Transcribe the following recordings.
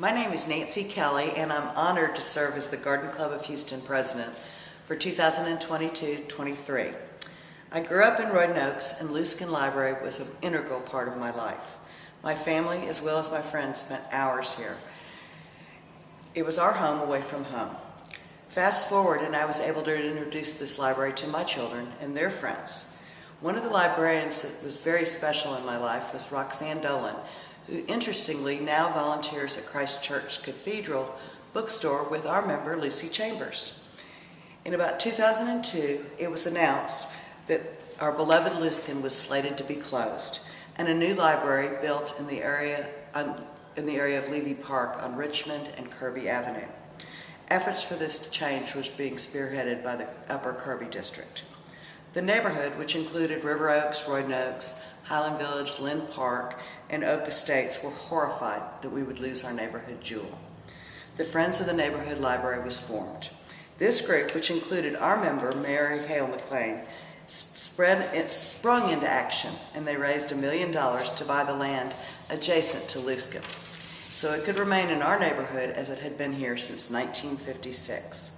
My name is Nancy Kelly, and I'm honored to serve as the Garden Club of Houston president for 2022-23. I grew up in Roanoke's, and Looscan Library was an integral part of my life. My family, as well as my friends, spent hours here. It was our home away from home. Fast forward, and I was able to introduce this library to my children and their friends. One of the librarians that was very special in my life was Roxanne Dolan, who interestingly now volunteers at Christ Church Cathedral bookstore with our member Lucy Chambers. In about 2002, it was announced that our beloved Looscan was slated to be closed, and a new library built in the area of Levy Park on Richmond and Kirby Avenue. Efforts for this change was being spearheaded by the Upper Kirby District. The neighborhood, which included River Oaks, Roanoke's, Highland Village, Lynn Park, and Oak Estates, were horrified that we would lose our neighborhood jewel. The Friends of the Neighborhood Library was formed. This group, which included our member, Mary Hale McLean, sprung into action, and they raised $1 million to buy the land adjacent to Looscan, so it could remain in our neighborhood as it had been here since 1956.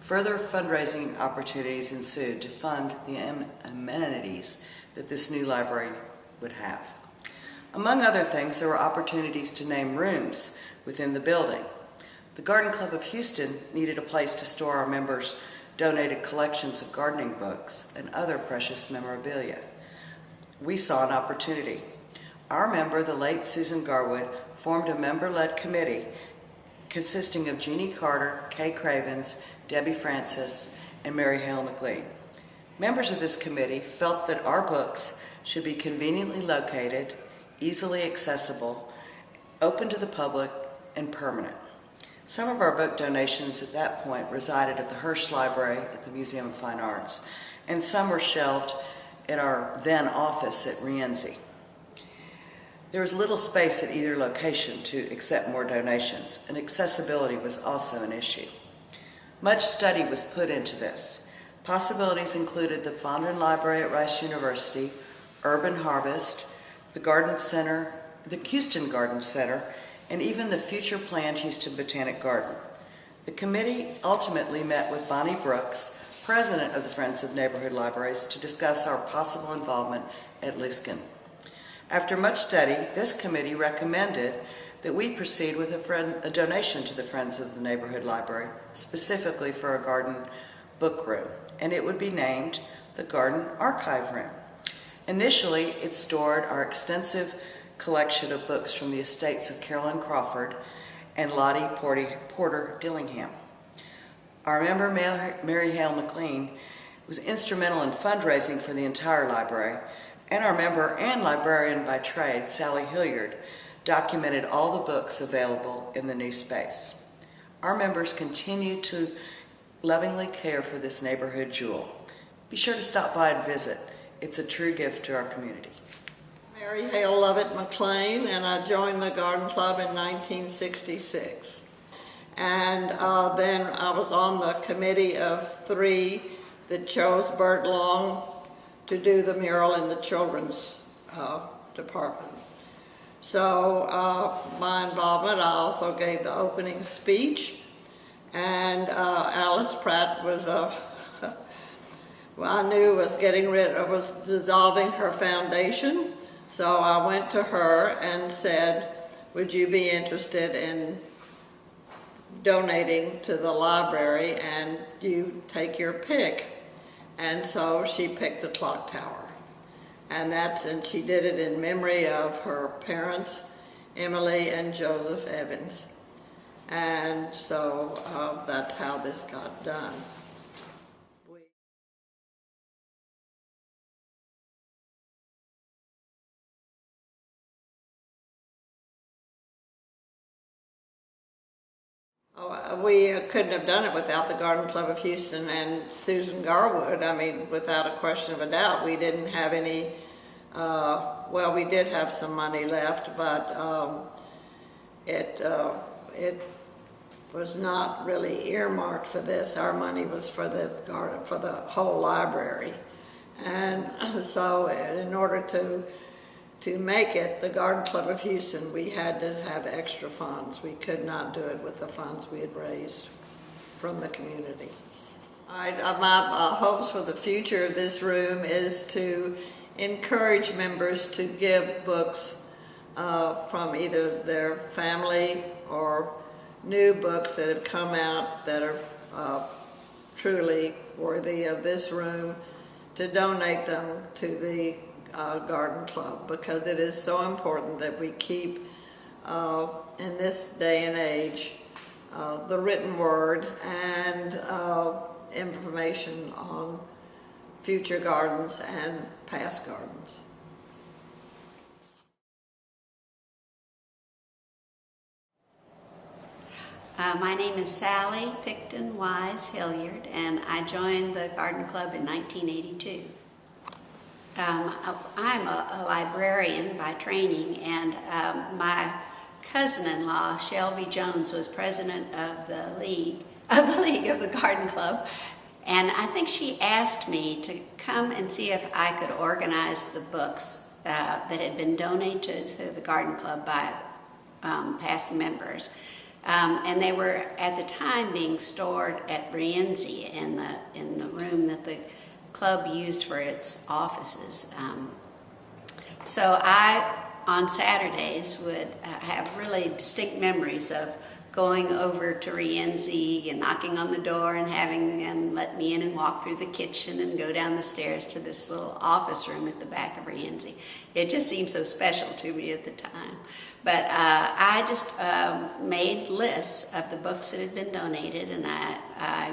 Further fundraising opportunities ensued to fund the amenities that this new library would have. Among other things, there were opportunities to name rooms within the building. The Garden Club of Houston needed a place to store our members' donated collections of gardening books and other precious memorabilia. We saw an opportunity. Our member, the late Susan Garwood, formed a member-led committee consisting of Jeannie Carter, Kay Cravens, Debbie Francis, and Mary Hale McLean. Members of this committee felt that our books should be conveniently located, easily accessible, open to the public, and permanent. Some of our book donations at that point resided at the Hirsch Library at the Museum of Fine Arts, and some were shelved at our then office at Rienzi. There was little space at either location to accept more donations, and accessibility was also an issue. Much study was put into this. Possibilities included the Fondren Library at Rice University, Urban Harvest, the Garden Center, the Houston Garden Center, and even the future planned Houston Botanic Garden. The committee ultimately met with Bonnie Brooks, president of the Friends of Neighborhood Libraries, to discuss our possible involvement at Looscan. After much study, this committee recommended that we proceed with a donation to the Friends of the Neighborhood Library, specifically for a garden book room, and it would be named the Garden Archive Room. Initially, it stored our extensive collection of books from the estates of Carolyn Crawford and Lottie Porter Dillingham. Our member, Mary Hale McLean, was instrumental in fundraising for the entire library, and our member and librarian by trade, Sally Hilliard, documented all the books available in the new space. Our members continue to lovingly care for this neighborhood jewel. Be sure to stop by and visit. It's a true gift to our community. Mary Hale Lovett McLean, and I joined the Garden Club in 1966. And then I was on the committee of 3 that chose Bert Long to do the mural in the children's department. So my involvement, I also gave the opening speech, and Alice Pratt was I knew was dissolving her foundation. So I went to her and said, would you be interested in donating to the library, and you take your pick? And so she picked the clock tower. And she did it in memory of her parents, Emily and Joseph Evans. And so that's how this got done. We couldn't have done it without the Garden Club of Houston and Susan Garwood. I mean, without a question of a doubt. We didn't have any, well, we did have some money left, but it was not really earmarked for this. Our money was for the garden, for the whole library. And so in order to to make it the Garden Club of Houston, we had to have extra funds. We could not do it with the funds we had raised from the community. My hopes for the future of this room is to encourage members to give books from either their family or new books that have come out that are truly worthy of this room, to donate them to the Garden Club, because it is so important that we keep, in this day and age, the written word and information on future gardens and past gardens. My name is Sally Picton Wise Hilliard, and I joined the Garden Club in 1982. I'm a librarian by training, and my cousin-in-law, Shelby Jones, was president of the League of the Garden Club, and I think she asked me to come and see if I could organize the books that had been donated to the Garden Club by past members. And they were at the time being stored at Brienzi in the room that the club used for its offices. So I, on Saturdays, would have really distinct memories of going over to Rienzi and knocking on the door and having them let me in and walk through the kitchen and go down the stairs to this little office room at the back of Rienzi. It just seemed so special to me at the time. But I just made lists of the books that had been donated, and I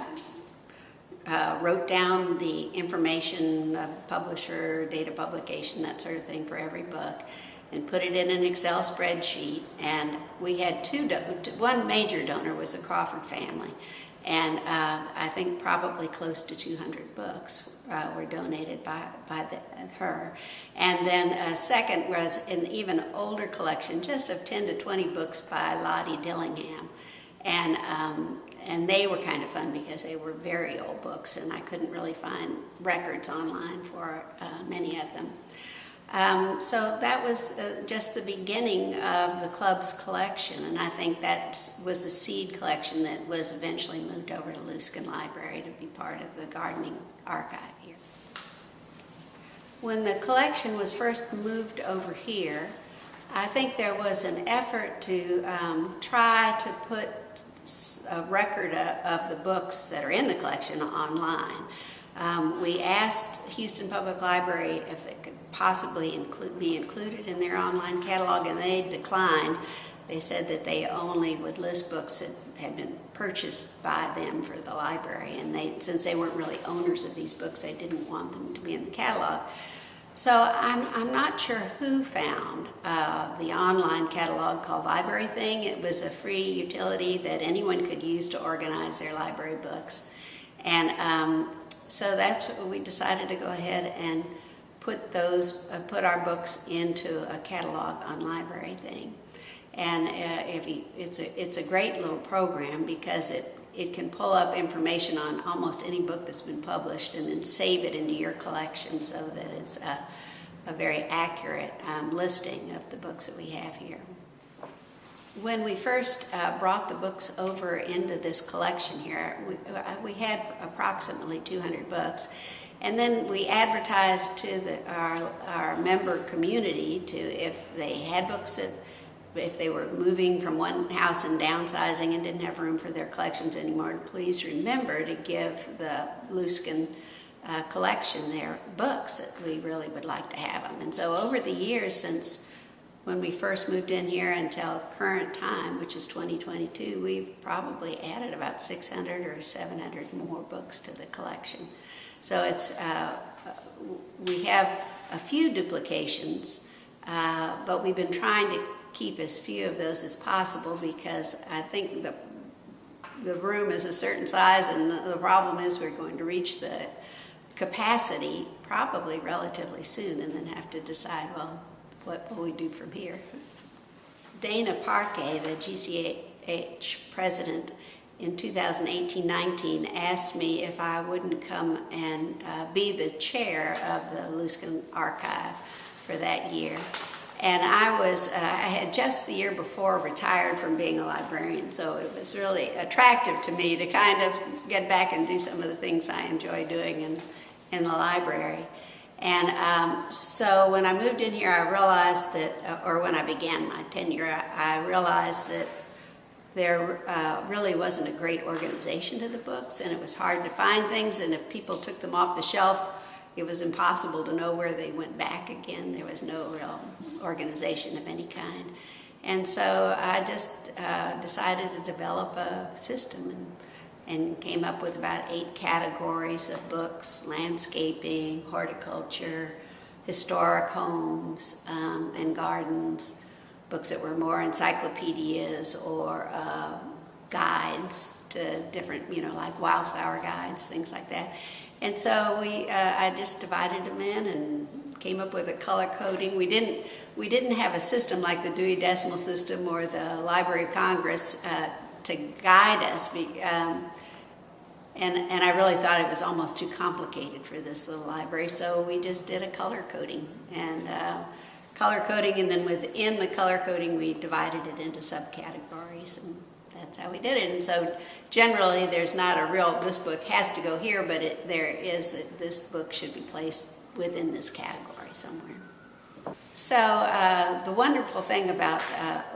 wrote down the information, publisher, date of publication, that sort of thing for every book, and put it in an Excel spreadsheet. And we had one major donor was the Crawford family, and I think probably close to 200 books were donated by her. And then a second was an even older collection, just of 10 to 20 books by Lottie Dillingham. And they were kind of fun because they were very old books, and I couldn't really find records online for many of them. So that was just the beginning of the club's collection, and I think that was the seed collection that was eventually moved over to Looscan Library to be part of the gardening archive here. When the collection was first moved over here, I think there was an effort to try to put a record of the books that are in the collection online. We asked Houston Public Library if it could possibly be included in their online catalog, and they declined. They said that they only would list books that had been purchased by them for the library, and since they weren't really owners of these books, they didn't want them to be in the catalog. So I'm not sure who found the online catalog called Library Thing. It was a free utility that anyone could use to organize their library books. And so that's what we decided to go ahead and put our books into a catalog on Library Thing. And it's a great little program because it can pull up information on almost any book that's been published and then save it into your collection so that it's a very accurate listing of the books that we have here. When we first brought the books over into this collection here, we had approximately 200 books. And then we advertised to our member community if they had books if they were moving from one house and downsizing and didn't have room for their collections anymore, please remember to give the Looscan collection their books, that we really would like to have them. And so over the years, since when we first moved in here until current time, which is 2022, we've probably added about 600 or 700 more books to the collection. So we have a few duplications, but we've been trying to keep as few of those as possible because I think the room is a certain size, and the problem is we're going to reach the capacity probably relatively soon and then have to decide, well, what will we do from here? Dana Parquet, the GCH president, in 2018-19 asked me if I wouldn't come and be the chair of the Looscan Archive for that year. And I had just the year before retired from being a librarian, so it was really attractive to me to kind of get back and do some of the things I enjoy doing in the library. And so when I moved in here, I realized that, or when I began my tenure, I realized that there really wasn't a great organization to the books, and it was hard to find things, and if people took them off the shelf, it was impossible to know where they went back again. There was no real organization of any kind. And so I just decided to develop a system and came up with about 8 categories of books: landscaping, horticulture, historic homes, and gardens, books that were more encyclopedias or guides to different, like wildflower guides, things like that. And so I just divided them in and came up with a color coding. We didn't have a system like the Dewey Decimal System or the Library of Congress to guide us, and I really thought it was almost too complicated for this little library, so we just did a color coding. And then within the color coding, we divided it into subcategories, and that's how we did it. And so generally there's not a real, this book has to go here, but this book should be placed within this category somewhere. So the wonderful thing about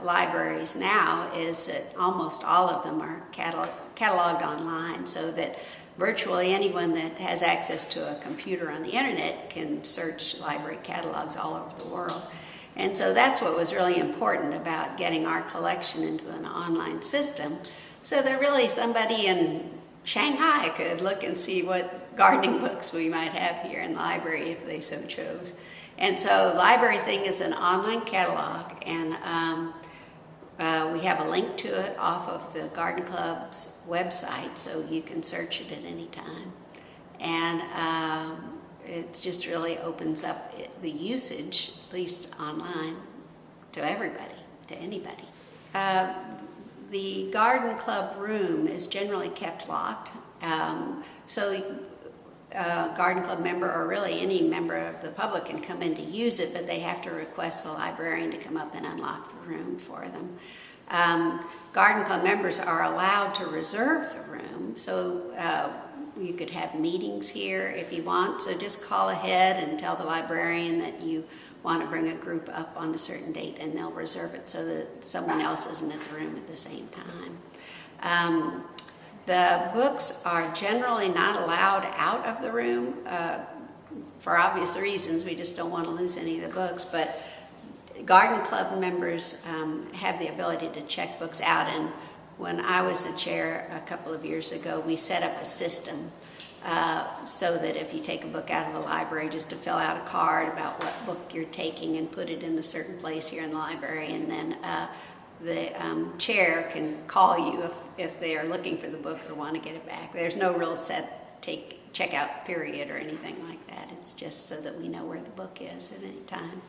libraries now is that almost all of them are cataloged online, so that virtually anyone that has access to a computer on the internet can search library catalogs all over the world. And so that's what was really important about getting our collection into an online system, so that really somebody in Shanghai could look and see what gardening books we might have here in the library if they so chose. And so Library Thing is an online catalog, and we have a link to it off of the Garden Club's website, so you can search it at any time. And it just really opens up the usage, at least online, to everybody, to anybody. The Garden Club room is generally kept locked, so a Garden Club member, or really any member of the public, can come in to use it, but they have to request the librarian to come up and unlock the room for them. Garden Club members are allowed to reserve the room, so you could have meetings here if you want, so just call ahead and tell the librarian that you want to bring a group up on a certain date, and they'll reserve it so that someone else isn't in the room at the same time. The books are generally not allowed out of the room for obvious reasons. We just don't want to lose any of the books, but Garden Club members have the ability to check books out, and when I was the chair a couple of years ago, we set up a system so that if you take a book out of the library, just to fill out a card about what book you're taking and put it in a certain place here in the library, and then the chair can call you if they are looking for the book or want to get it back. There's no real set checkout period or anything like that. It's just so that we know where the book is at any time.